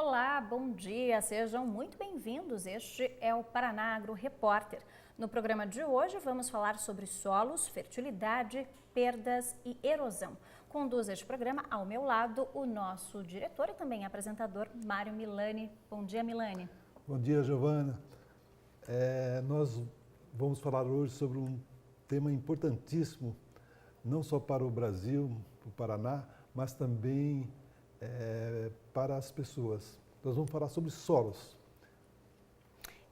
Olá, bom dia, sejam muito bem-vindos. Este é o Paraná Agro Repórter. No programa de hoje vamos falar sobre solos, fertilidade, perdas e erosão. Conduz este programa ao meu lado o nosso diretor e também apresentador Mário Milani. Bom dia, Milani. Bom dia, Giovana. Nós vamos falar hoje sobre um tema importantíssimo, não só para o Brasil, para o Paraná, mas também para as pessoas. Nós vamos falar sobre solos.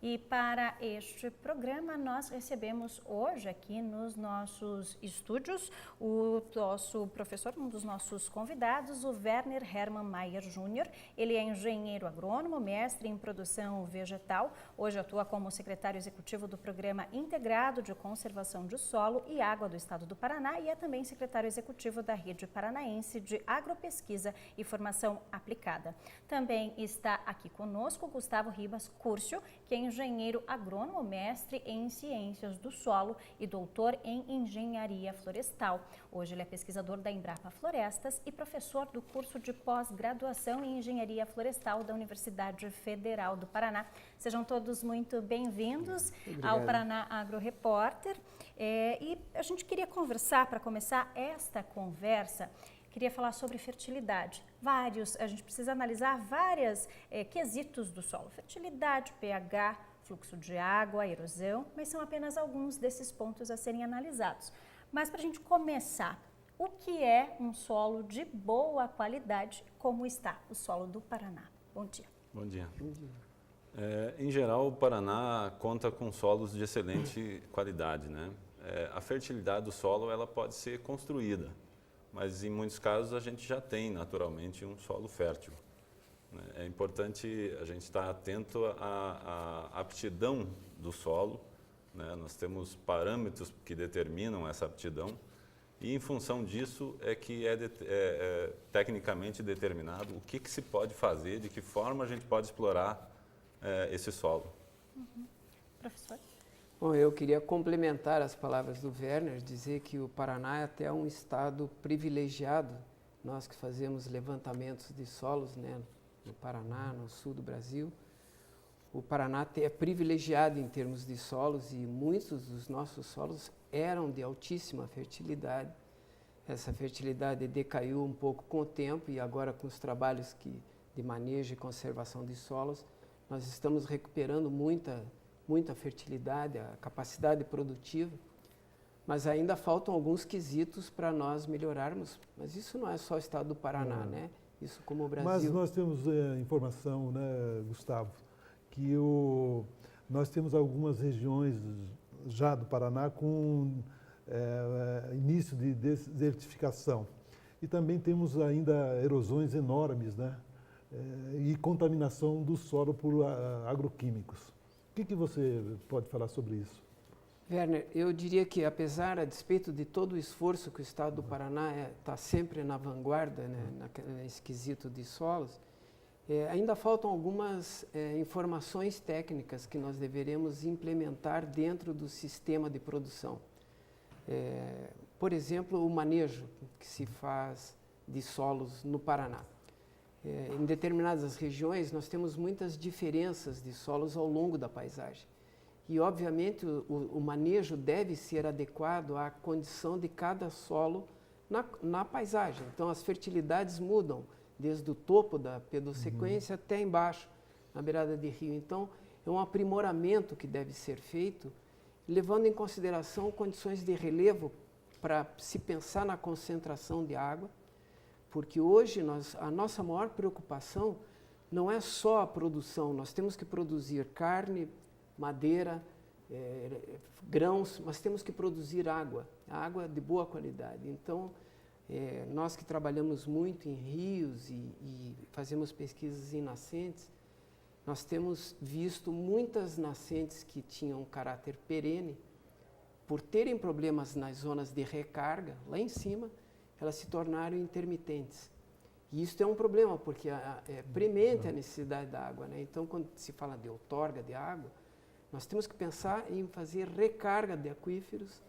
E para este programa nós recebemos hoje aqui nos nossos estúdios o nosso professor, um dos nossos convidados, o Werner Hermann Mayer Jr. Ele é engenheiro agrônomo, mestre em produção vegetal, hoje atua como secretário executivo do Programa Integrado de Conservação de Solo e Água do Estado do Paraná e é também secretário executivo da Rede Paranaense de Agropesquisa e Formação Aplicada. Também está aqui conosco Gustavo Ribas Curcio, que é engenheiro agrônomo, mestre em ciências do solo e doutor em engenharia florestal. Hoje ele é pesquisador da Embrapa Florestas e professor do curso de pós-graduação em engenharia florestal da Universidade Federal do Paraná. Sejam todos muito bem-vindos ao Paraná Agro Repórter. E a gente queria conversar, para começar esta conversa, queria falar sobre fertilidade. A gente precisa analisar vários quesitos do solo. Fertilidade, pH, fluxo de água, erosão, mas são apenas alguns desses pontos a serem analisados. Mas para a gente começar, o que é um solo de boa qualidade? Como está o solo do Paraná? Bom dia. Bom dia. Em geral, o Paraná conta com solos de excelente qualidade, né? A fertilidade do solo ela pode ser construída, mas em muitos casos a gente já tem naturalmente um solo fértil. É importante a gente estar atento à aptidão do solo, né? Nós temos parâmetros que determinam essa aptidão e em função disso é que é tecnicamente determinado o que se pode fazer, de que forma a gente pode explorar esse solo. Professor? Bom, eu queria complementar as palavras do Werner, dizer que o Paraná é até um estado privilegiado, nós que fazemos levantamentos de solos, né, no Paraná, no sul do Brasil. O Paraná é privilegiado em termos de solos e muitos dos nossos solos eram de altíssima fertilidade. Essa fertilidade decaiu um pouco com o tempo e agora com os trabalhos de manejo e conservação de solos, nós estamos recuperando muita fertilidade, a capacidade produtiva, mas ainda faltam alguns quesitos para nós melhorarmos. Mas isso não é só o estado do Paraná, né? Isso como o Brasil. Mas nós temos informação, né, Gustavo, que nós temos algumas regiões já do Paraná com início de desertificação. E também temos ainda erosões enormes, né? E contaminação do solo por agroquímicos. O que você pode falar sobre isso? Werner, eu diria que apesar, a despeito de todo o esforço que o estado do Paraná está sempre na vanguarda, né, nesse quesito de solos, ainda faltam algumas informações técnicas que nós deveremos implementar dentro do sistema de produção. Por exemplo, o manejo que se faz de solos no Paraná. Em determinadas regiões, nós temos muitas diferenças de solos ao longo da paisagem. E, obviamente, o manejo deve ser adequado à condição de cada solo na paisagem. Então, as fertilidades mudam, desde o topo da pedossequência até embaixo, na beirada de rio. Então, é um aprimoramento que deve ser feito, levando em consideração condições de relevo para se pensar na concentração de água, porque hoje a nossa maior preocupação não é só a produção, nós temos que produzir carne, madeira, grãos, mas temos que produzir água de boa qualidade. Então, nós que trabalhamos muito em rios e fazemos pesquisas em nascentes, nós temos visto muitas nascentes que tinham caráter perene, por terem problemas nas zonas de recarga, lá em cima, elas se tornaram intermitentes. E isso é um problema, porque é premente a necessidade da água, né? Então, quando se fala de outorga de água, nós temos que pensar em fazer recarga de aquíferos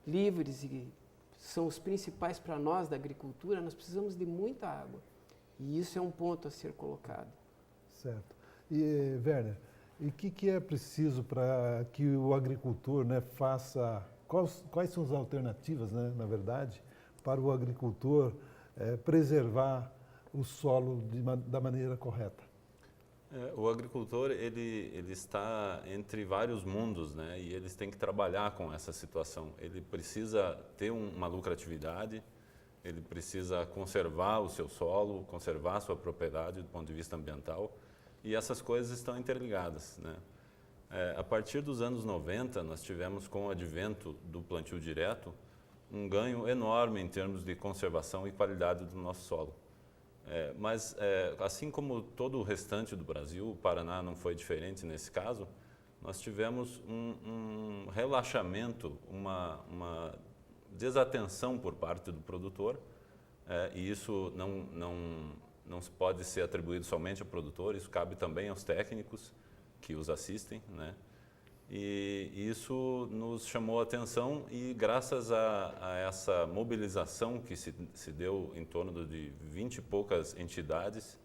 livres, e são os principais para nós da agricultura, nós precisamos de muita água. E isso é um ponto a ser colocado. Certo. E, Werner, e o que é preciso para que o agricultor, né, faça... Quais são as alternativas, né, na verdade, para o agricultor preservar o solo da maneira correta? O agricultor ele está entre vários mundos, né? E eles têm que trabalhar com essa situação. Ele precisa ter uma lucratividade, ele precisa conservar o seu solo, conservar a sua propriedade do ponto de vista ambiental, e essas coisas estão interligadas, né? A partir dos anos 90, nós tivemos, com o advento do plantio direto, um ganho enorme em termos de conservação e qualidade do nosso solo. Mas, assim como todo o restante do Brasil, o Paraná não foi diferente nesse caso, nós tivemos um relaxamento, uma desatenção por parte do produtor, e isso não pode ser atribuído somente ao produtor, isso cabe também aos técnicos que os assistem, né? E isso nos chamou a atenção e graças a essa mobilização que se deu em torno de 20 e poucas entidades,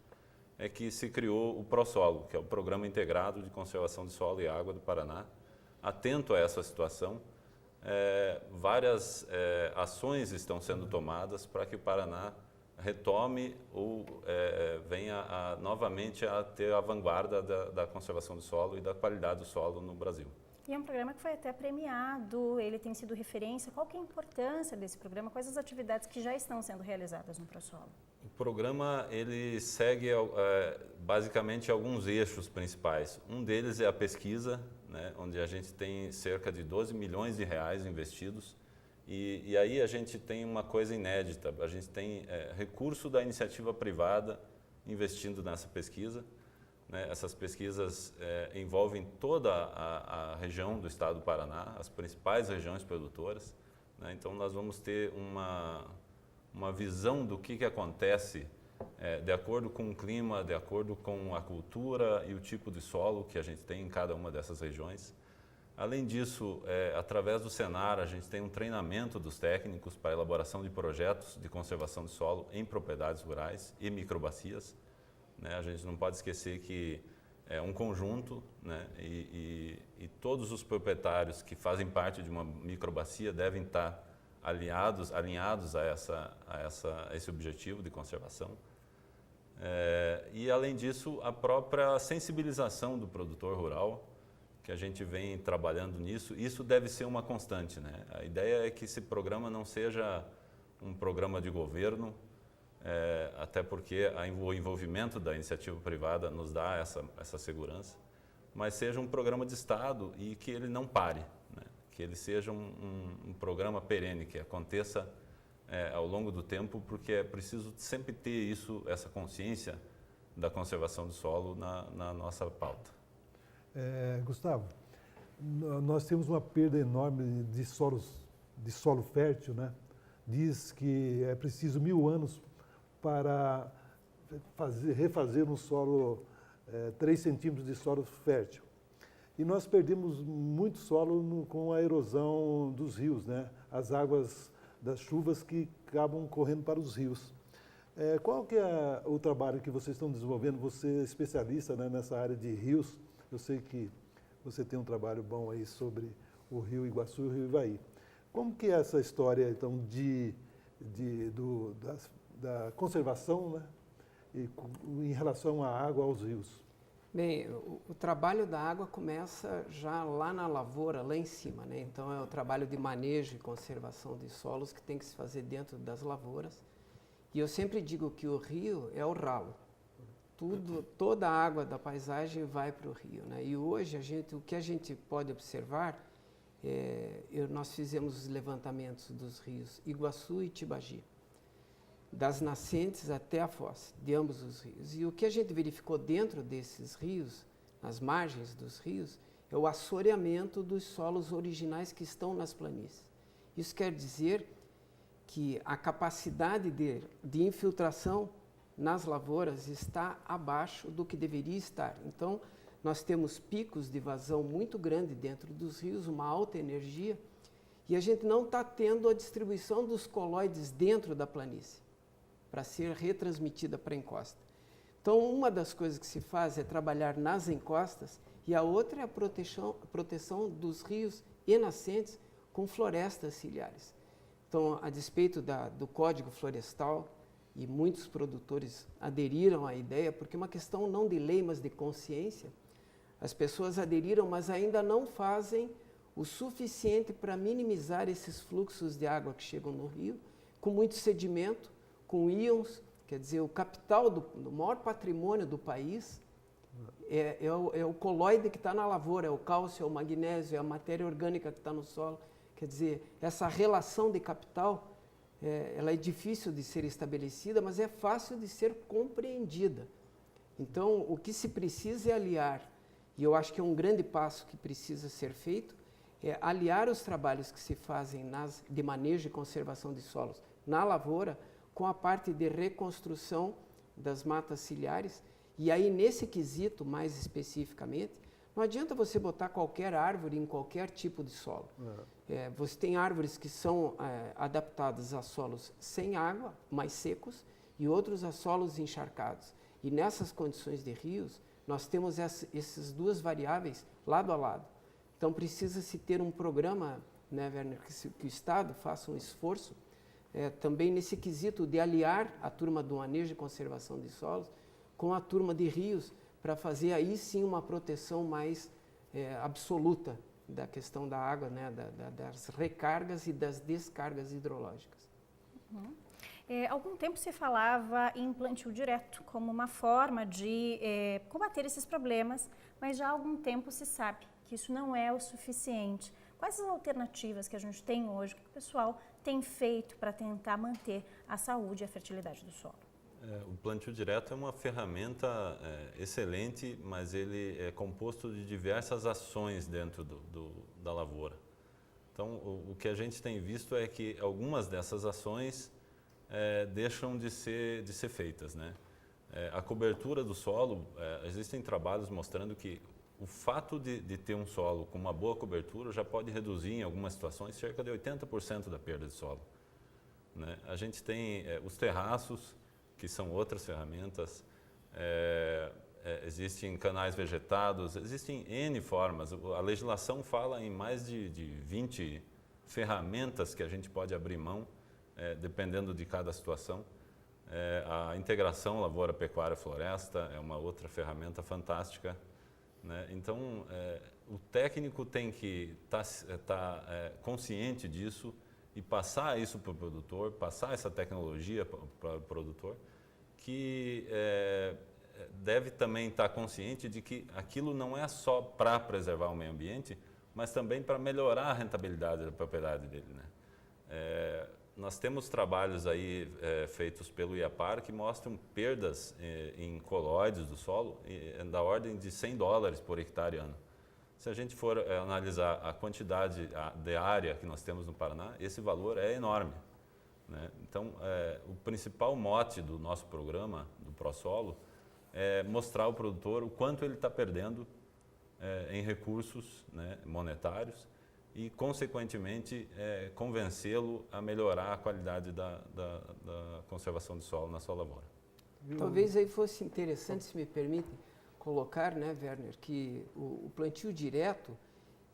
é que se criou o ProSolo, que é o Programa Integrado de Conservação de Solo e Água do Paraná. Atento a essa situação, várias ações estão sendo tomadas para que o Paraná retome ou venha novamente a ter a vanguarda da conservação do solo e da qualidade do solo no Brasil. E é um programa que foi até premiado, ele tem sido referência. Qual que é a importância desse programa? Quais as atividades que já estão sendo realizadas no ProSolo? O programa ele segue basicamente alguns eixos principais. Um deles é a pesquisa, né, onde a gente tem cerca de 12 milhões de reais investidos. E aí a gente tem uma coisa inédita, a gente tem recurso da iniciativa privada investindo nessa pesquisa, né? Essas pesquisas envolvem toda a região do estado do Paraná, as principais regiões produtoras, né? Então nós vamos ter uma visão do que acontece de acordo com o clima, de acordo com a cultura e o tipo de solo que a gente tem em cada uma dessas regiões. Além disso, através do Senar, a gente tem um treinamento dos técnicos para a elaboração de projetos de conservação de solo em propriedades rurais e microbacias, né? A gente não pode esquecer que é um conjunto, né? E todos os proprietários que fazem parte de uma microbacia devem estar alinhados a esse objetivo de conservação. E, além disso, a própria sensibilização do produtor rural, que a gente vem trabalhando nisso, isso deve ser uma constante, né? A ideia é que esse programa não seja um programa de governo, até porque o envolvimento da iniciativa privada nos dá essa segurança, mas seja um programa de Estado e que ele não pare, né? Que ele seja um programa perene, que aconteça ao longo do tempo, porque é preciso sempre ter essa consciência da conservação do solo na nossa pauta. Gustavo, nós temos uma perda enorme de solo fértil, né? Diz que é preciso 1000 anos para refazer um solo, 3 centímetros de solo fértil. E nós perdemos muito solo com a erosão dos rios, né? As águas das chuvas que acabam correndo para os rios. Qual que é o trabalho que vocês estão desenvolvendo? Você é especialista, né, nessa área de rios. Eu sei que você tem um trabalho bom aí sobre o Rio Iguaçu e o Rio Ivaí. Como que é essa história, então, da conservação, né, em relação à água, aos rios? Bem, o trabalho da água começa já lá na lavoura, lá em cima, né? Então é o trabalho de manejo e conservação de solos que tem que se fazer dentro das lavouras. E eu sempre digo que o rio é o ralo. Toda a água da paisagem vai para o rio, né? E hoje o que a gente pode observar, nós fizemos os levantamentos dos rios Iguaçu e Tibagi, das nascentes até a foz, de ambos os rios. E o que a gente verificou dentro desses rios, nas margens dos rios, é o assoreamento dos solos originais que estão nas planícies. Isso quer dizer que a capacidade de infiltração nas lavouras está abaixo do que deveria estar. Então, nós temos picos de vazão muito grande dentro dos rios, uma alta energia, e a gente não está tendo a distribuição dos colóides dentro da planície, para ser retransmitida para a encosta. Então, uma das coisas que se faz é trabalhar nas encostas e a outra é a proteção dos rios e nascentes com florestas ciliares. Então, a despeito do Código Florestal, e muitos produtores aderiram à ideia, porque é uma questão não de lei, mas de consciência, as pessoas aderiram, mas ainda não fazem o suficiente para minimizar esses fluxos de água que chegam no rio, com muito sedimento, com íons, quer dizer, o capital do maior patrimônio do país é o coloide que está na lavoura, é o cálcio, é o magnésio, é a matéria orgânica que está no solo. Quer dizer, essa relação de capital, ela é difícil de ser estabelecida, mas é fácil de ser compreendida. Então, o que se precisa é aliar, e eu acho que é um grande passo que precisa ser feito, é aliar os trabalhos que se fazem de manejo e conservação de solos na lavoura com a parte de reconstrução das matas ciliares. E aí, nesse quesito, mais especificamente, não adianta você botar qualquer árvore em qualquer tipo de solo. Você tem árvores que são adaptadas a solos sem água, mais secos, e outros a solos encharcados. E nessas condições de rios, nós temos essas duas variáveis lado a lado. Então, precisa-se ter um programa, né, Werner, que o Estado faça um esforço também nesse quesito de aliar a turma do manejo e conservação de solos com a turma de rios, para fazer aí sim uma proteção mais absoluta da questão da água, né, das recargas e das descargas hidrológicas. Uhum. Algum tempo se falava em plantio direto como uma forma de combater esses problemas, mas já há algum tempo se sabe que isso não é o suficiente. Quais as alternativas que a gente tem hoje, que o pessoal tem feito para tentar manter a saúde e a fertilidade do solo? O plantio direto é uma ferramenta excelente, mas ele é composto de diversas ações dentro da lavoura. Então, o que a gente tem visto é que algumas dessas ações deixam de ser feitas, né? A cobertura do solo, existem trabalhos mostrando que o fato de ter um solo com uma boa cobertura já pode reduzir, em algumas situações, cerca de 80% da perda de solo, né? A gente tem os terraços, que são outras ferramentas, existem canais vegetados, existem N formas. A legislação fala em mais de 20 ferramentas que a gente pode abrir mão, dependendo de cada situação. A integração lavoura-pecuária-floresta é uma outra ferramenta fantástica, né? Então, o técnico tem que estar consciente disso e passar isso para o produtor, passar essa tecnologia para o produtor, que deve também estar consciente de que aquilo não é só para preservar o meio ambiente, mas também para melhorar a rentabilidade da propriedade dele, né? Nós temos trabalhos aí feitos pelo IAPAR que mostram perdas em colóides do solo da ordem de $100 por hectare ano. Se a gente for analisar a quantidade de área que nós temos no Paraná, esse valor é enorme, né? Então, o principal mote do nosso programa, do ProSolo, é mostrar ao produtor o quanto ele está perdendo em recursos, né, monetários e, consequentemente, convencê-lo a melhorar a qualidade da conservação do solo na sua lavoura. Talvez aí fosse interessante, se me permite, colocar, né, Werner, que o plantio direto,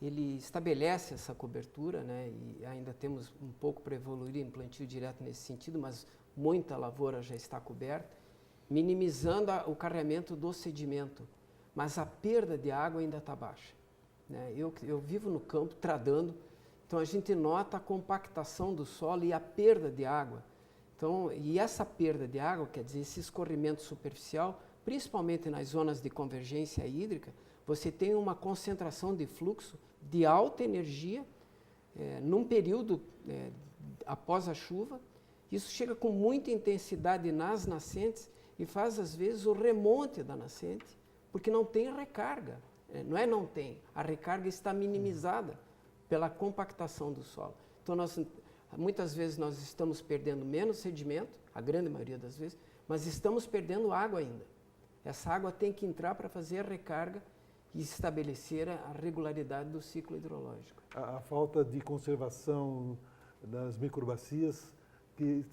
ele estabelece essa cobertura, né, e ainda temos um pouco para evoluir em plantio direto nesse sentido, mas muita lavoura já está coberta, minimizando o carregamento do sedimento, mas a perda de água ainda está baixa, né? Eu vivo no campo tradando, então a gente nota a compactação do solo e a perda de água. Então, e essa perda de água, quer dizer, esse escorrimento superficial, principalmente nas zonas de convergência hídrica, você tem uma concentração de fluxo de alta energia num período após a chuva. Isso chega com muita intensidade nas nascentes e faz, às vezes, o remonte da nascente, porque não tem recarga. Não tem, a recarga está minimizada pela compactação do solo. Então, muitas vezes nós estamos perdendo menos sedimento, a grande maioria das vezes, mas estamos perdendo água ainda. Essa água tem que entrar para fazer a recarga e estabelecer a regularidade do ciclo hidrológico. A falta de conservação das microbacias, que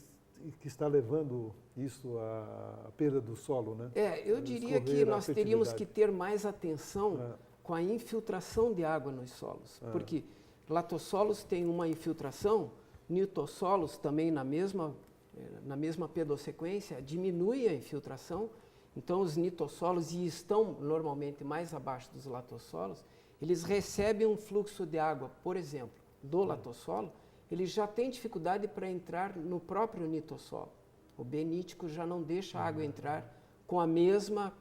que está levando isso à perda do solo, né? Eu diria que Escorrer a nós teríamos que fertilidade. ter mais atenção com a infiltração de água nos solos, porque latossolos têm uma infiltração, nitossolos também na mesma pedossequência diminui a infiltração, então os nitossolos, e estão normalmente mais abaixo dos latossolos, eles recebem um fluxo de água, por exemplo, do latossolo, ele já tem dificuldade para entrar no próprio nitossolo. O benítico já não deixa a água entrar com a mesma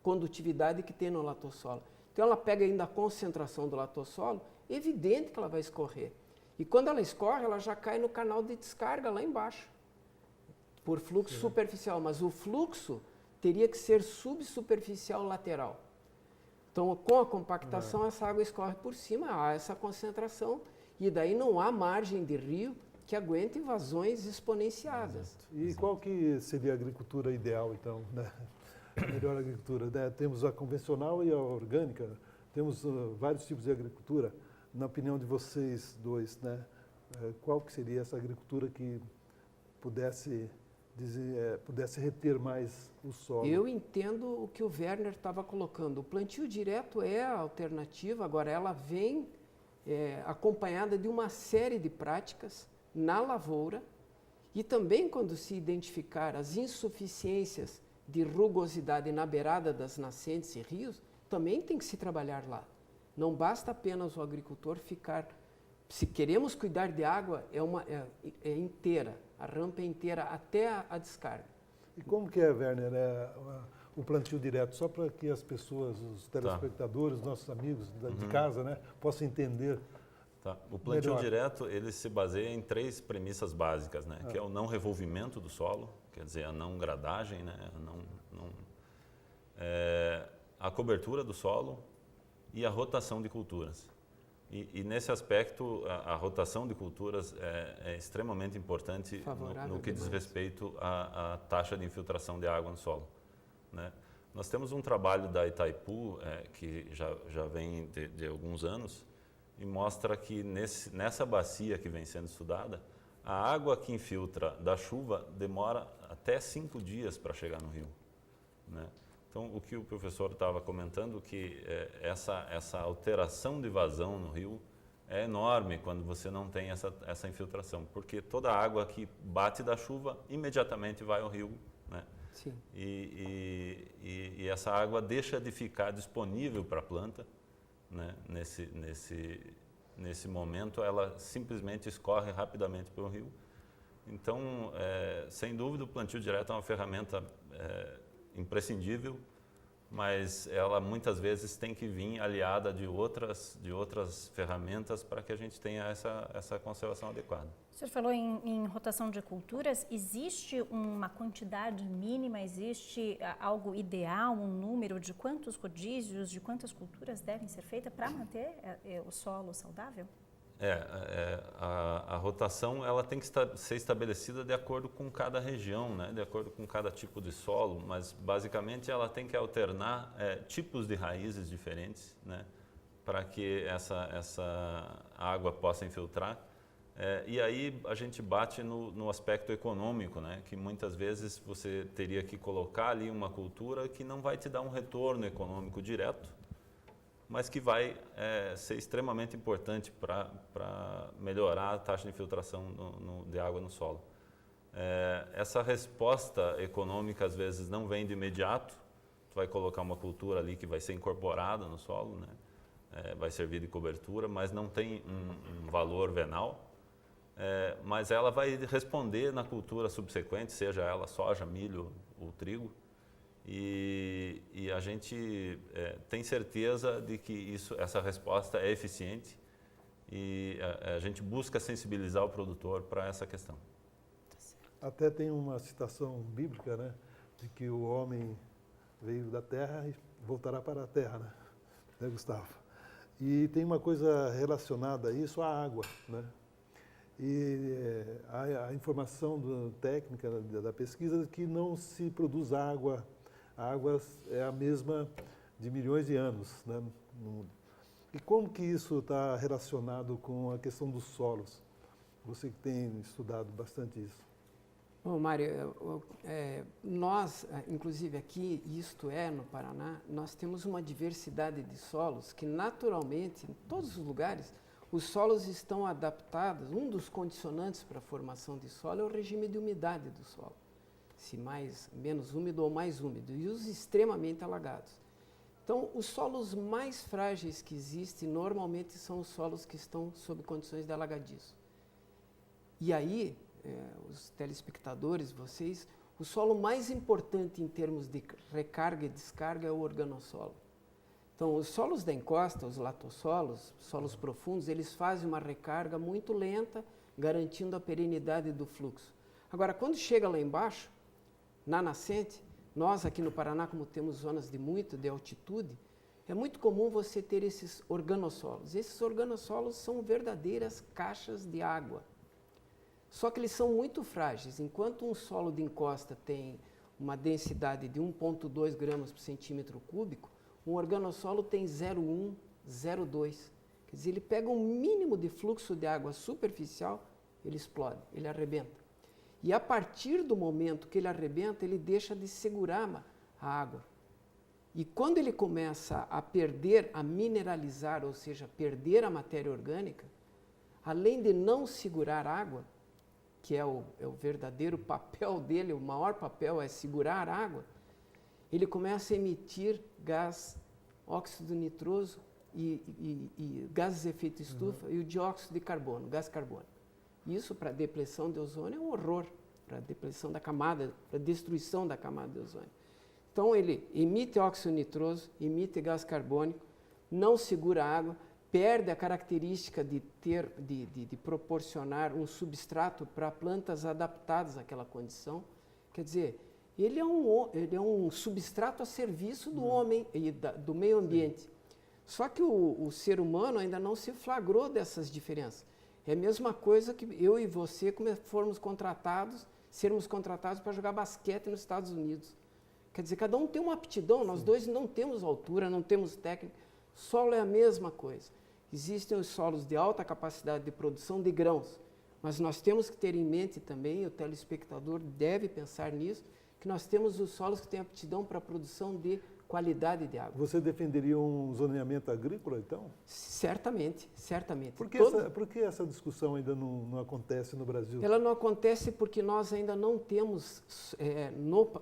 condutividade que tem no latossolo. Então ela pega ainda a concentração do latossolo, é evidente que ela vai escorrer. E quando ela escorre, ela já cai no canal de descarga lá embaixo, por fluxo superficial. Mas o fluxo teria que ser subsuperficial lateral. Então, com a compactação, essa água escorre por cima, há essa concentração, e daí não há margem de rio que aguente vazões exponenciadas. E qual que seria a agricultura ideal, então, né? A melhor agricultura, né? Temos a convencional e a orgânica, temos vários tipos de agricultura. Na opinião de vocês dois, né? Qual que seria essa agricultura que pudesse reter mais o solo? Eu entendo o que o Werner estava colocando. O plantio direto é a alternativa, agora ela vem acompanhada de uma série de práticas na lavoura e também quando se identificar as insuficiências de rugosidade na beirada das nascentes e rios, também tem que se trabalhar lá. Não basta apenas o agricultor ficar... Se queremos cuidar de água, é inteira, a rampa é inteira até a descarga. E como que é, Werner, o plantio direto? Só para que as pessoas, os telespectadores, nossos amigos de casa, né, possam entender. Tá. O plantio melhor. direto, ele se baseia em 3 premissas básicas, né? Que é o não revolvimento do solo, quer dizer, a não gradagem, né? A cobertura do solo e a rotação de culturas. E nesse aspecto, a rotação de culturas é extremamente importante no que diz respeito à taxa de infiltração de água no solo, né? Nós temos um trabalho da Itaipu, que já vem de alguns anos, e mostra que nessa bacia que vem sendo estudada, a água que infiltra da chuva demora até 5 dias para chegar no rio, né? Então, o que o professor estava comentando, que essa alteração de vazão no rio é enorme quando você não tem essa infiltração, porque toda a água que bate da chuva imediatamente vai ao rio, né? Sim. E essa água deixa de ficar disponível para a planta, né? Nesse momento, ela simplesmente escorre rapidamente pelo rio. Então, sem dúvida, o plantio direto é uma ferramenta imprescindível, mas ela muitas vezes tem que vir aliada de outras ferramentas para que a gente tenha essa conservação adequada. O senhor falou em rotação de culturas, existe uma quantidade mínima, existe algo ideal, um número de quantos rodízios, de quantas culturas devem ser feitas para manter o solo saudável? A rotação ela tem que ser estabelecida de acordo com cada região, né? De acordo com cada tipo de solo, mas basicamente ela tem que alternar tipos de raízes diferentes, né? Para que essa água possa infiltrar. E aí a gente bate no aspecto econômico, né? Que muitas vezes você teria que colocar ali uma cultura que não vai te dar um retorno econômico direto, mas que vai ser extremamente importante para melhorar a taxa de infiltração de água no solo. Essa resposta econômica, às vezes, não vem de imediato. Tu vai colocar uma cultura ali que vai ser incorporada no solo, né? Vai servir de cobertura, mas não tem um valor venal. Mas ela vai responder na cultura subsequente, seja ela soja, milho ou trigo. E a gente tem certeza de que essa resposta é eficiente e a gente busca sensibilizar o produtor para essa questão. Até tem uma citação bíblica, né, de que o homem veio da terra e voltará para a terra, né, Gustavo? E tem uma coisa relacionada a isso, a água, né? E a informação técnica da pesquisa é que não se produz água. A água é a mesma de milhões de anos, né, no mundo. E como que isso está relacionado com a questão dos solos? Você que tem estudado bastante isso. Bom, Mário, nós, inclusive aqui, isto é, no Paraná, nós temos uma diversidade de solos que, naturalmente, em todos os lugares, os solos estão adaptados. Um dos condicionantes para a formação de solo é o regime de umidade do solo, se menos úmido ou mais úmido, e os extremamente alagados. Então, os solos mais frágeis que existem, normalmente, são os solos que estão sob condições de alagadiço. E aí, os telespectadores, vocês, o solo mais importante em termos de recarga e descarga é o organossolo. Então, os solos da encosta, os latossolos, solos profundos, eles fazem uma recarga muito lenta, garantindo a perenidade do fluxo. Agora, quando chega lá embaixo, na nascente, nós aqui no Paraná, como temos zonas de altitude, é muito comum você ter esses organossolos. Esses organossolos são verdadeiras caixas de água. Só que eles são muito frágeis. Enquanto um solo de encosta tem uma densidade de 1,2 gramas por centímetro cúbico, um organossolo tem 0,1, 0,2. Quer dizer, ele pega um mínimo de fluxo de água superficial, ele explode, ele arrebenta. E a partir do momento que ele arrebenta, ele deixa de segurar a água. E quando ele começa a perder, a mineralizar, ou seja, perder a matéria orgânica, além de não segurar água, que é o verdadeiro papel dele, o maior papel é segurar a água, ele começa a emitir gás, óxido nitroso e gases de efeito estufa e o dióxido de carbono, gás carbônico. Isso para a depressão de ozônio é um horror, para a depressão da camada, para a destruição da camada de ozônio. Então ele emite óxido nitroso, emite gás carbônico, não segura a água, perde a característica de proporcionar um substrato para plantas adaptadas àquela condição. Quer dizer, ele é um substrato a serviço do homem e do meio ambiente. Só que o ser humano ainda não se flagrou dessas diferenças. É a mesma coisa que eu e você sermos contratados para jogar basquete nos Estados Unidos. Quer dizer, cada um tem uma aptidão, nós dois não temos altura, não temos técnica. Solo é a mesma coisa. Existem os solos de alta capacidade de produção de grãos, mas nós temos que ter em mente também, o telespectador deve pensar nisso, que nós temos os solos que têm aptidão para a produção de qualidade de água. Você defenderia um zoneamento agrícola, então? Certamente, certamente. Por que essa discussão ainda não acontece no Brasil? Ela não acontece porque nós ainda não temos,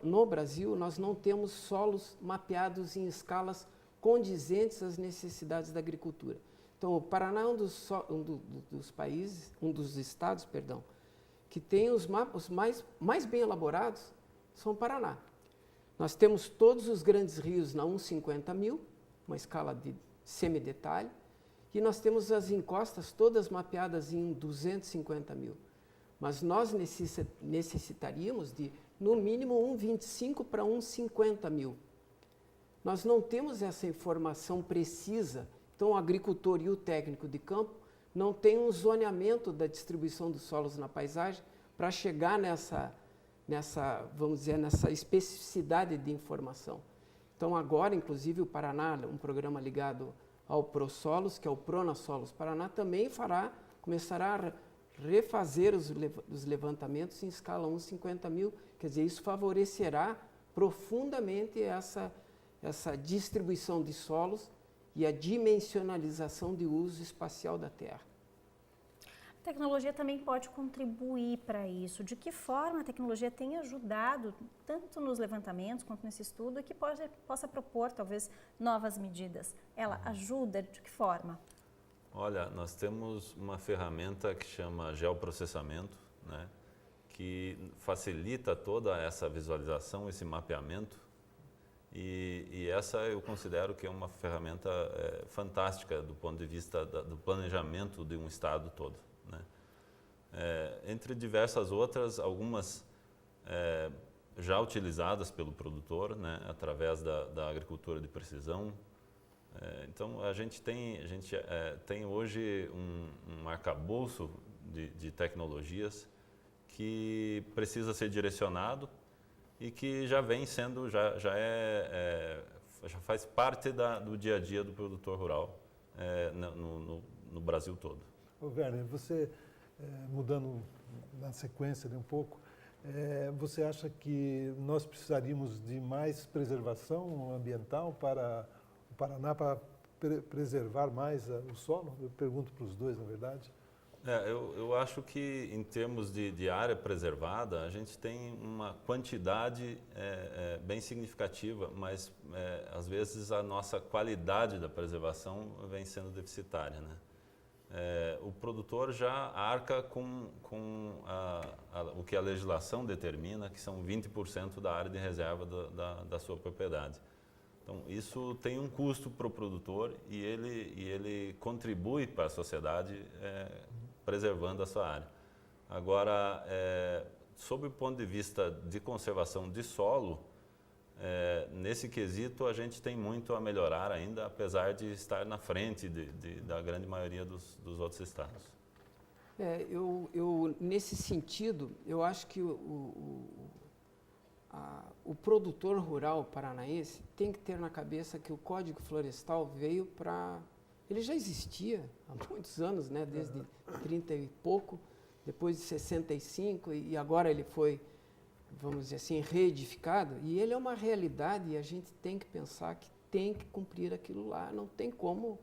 no Brasil, nós não temos solos mapeados em escalas condizentes às necessidades da agricultura. Então, o Paraná é um dos estados, que tem os mapas mais bem elaborados, são o Paraná. Nós temos todos os grandes rios na 1/50.000, uma escala de semidetalhe, e nós temos as encostas todas mapeadas em 250.000. Mas nós necessitaríamos de, no mínimo, 1/25 para 1/50.000. Nós não temos essa informação precisa. Então, o agricultor e o técnico de campo não têm um zoneamento da distribuição dos solos na paisagem para chegar nessa especificidade de informação. Então, agora, inclusive, o Paraná, um programa ligado ao ProSolos, que é o PronaSolos Paraná, também começará a refazer os levantamentos em escala 1/50.000. Quer dizer, isso favorecerá profundamente essa distribuição de solos e a dimensionalização de uso espacial da Terra. A tecnologia também pode contribuir para isso. De que forma a tecnologia tem ajudado, tanto nos levantamentos quanto nesse estudo, que possa propor, talvez, novas medidas? Ela ajuda? De que forma? Olha, nós temos uma ferramenta que chama geoprocessamento, né, que facilita toda essa visualização, esse mapeamento. E essa eu considero que é uma ferramenta fantástica do ponto de vista do planejamento de um estado todo, né? Entre diversas outras, algumas já utilizadas pelo produtor, né, através da agricultura de precisão. Então a gente tem hoje um arcabouço de tecnologias que precisa ser direcionado e que já vem sendo, já faz parte do dia a dia do produtor rural no Brasil todo. Ô Werner, você, mudando na sequência um pouco, Você acha que nós precisaríamos de mais preservação ambiental para o Paraná, para preservar mais o solo? Eu pergunto para os dois, na verdade. Eu acho que, em termos de área preservada, a gente tem uma quantidade bem significativa, mas, às vezes, a nossa qualidade da preservação vem sendo deficitária, né? O produtor já arca com o que a legislação determina, que são 20% da área de reserva da sua propriedade. Então, isso tem um custo para o produtor e ele contribui para a sociedade preservando a sua área. Agora, sob o ponto de vista de conservação de solo, nesse quesito a gente tem muito a melhorar ainda, apesar de estar na frente da grande maioria dos outros estados. Nesse sentido, eu acho que o produtor rural paranaense tem que ter na cabeça que o Código Florestal veio para... Ele já existia há muitos anos, né? Desde 30 e pouco, depois de 65, e agora ele foi, vamos dizer assim, reedificado. E ele é uma realidade e a gente tem que pensar que tem que cumprir aquilo lá. Não tem como...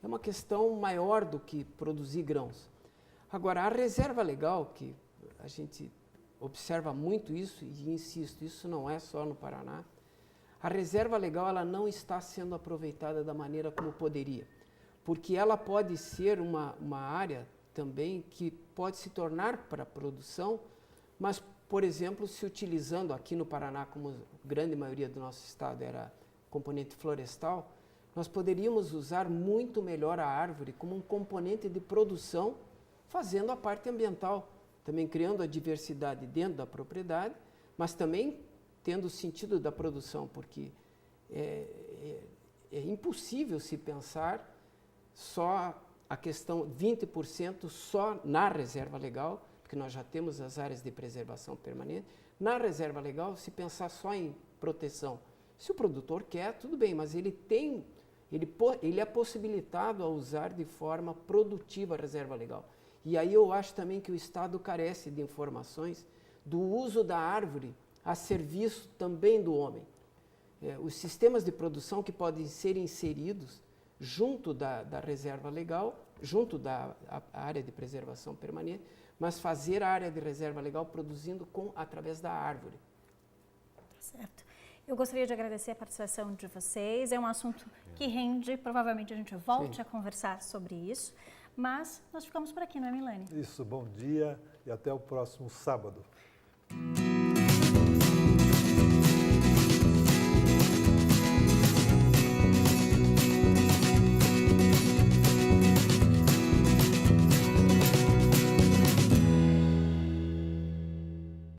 É uma questão maior do que produzir grãos. Agora, a reserva legal, que a gente observa muito isso, e insisto, isso não é só no Paraná, a reserva legal ela não está sendo aproveitada da maneira como poderia, porque ela pode ser uma área também que pode se tornar para a produção, mas, por exemplo, se utilizando aqui no Paraná, como a grande maioria do nosso estado era componente florestal, nós poderíamos usar muito melhor a árvore como um componente de produção, fazendo a parte ambiental, também criando a diversidade dentro da propriedade, mas também tendo o sentido da produção, porque é impossível se pensar só a questão 20% só na reserva legal, porque nós já temos as áreas de preservação permanente. Na reserva legal, se pensar só em proteção, se o produtor quer, tudo bem, mas ele é possibilitado a usar de forma produtiva a reserva legal. E aí eu acho também que o Estado carece de informações do uso da árvore a serviço também do homem. Os sistemas de produção que podem ser inseridos junto da reserva legal, junto da área de preservação permanente, mas fazer a área de reserva legal produzindo através da árvore. Tá certo. Eu gostaria de agradecer a participação de vocês. É um assunto que rende, provavelmente a gente volte a conversar sobre isso. Mas nós ficamos por aqui, não é, Milani? Isso, bom dia e até o próximo sábado.